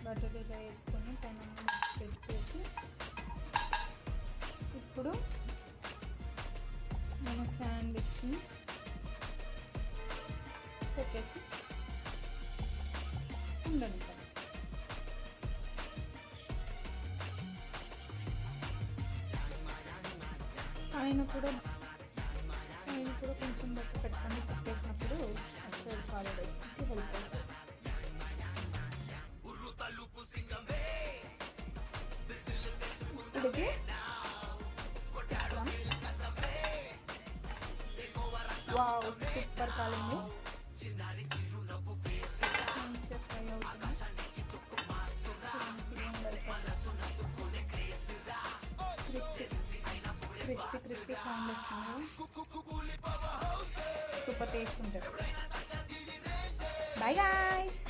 Butter ఇలా వేసుకొని పైన స్ప్రెడ్ చేసి ఇప్పుడు మన శాండ్విచ్ని పెట్టేసి ఉండండి. ఆయన కూడా కొంచెం బట్టి పెట్టుకొని పెట్టేసినప్పుడు అసలు కాలేడేకి హెల్ప్ అవుతుంది. ఇప్పటికి వావ్ సూపర్ కాలింది. మంచిగా ఫ్రై అవుతుంది. క్రిస్పీ సౌండ్ వస్తుంది. సూపర్ టేస్ట్ ఉంటుంది. Bye guys.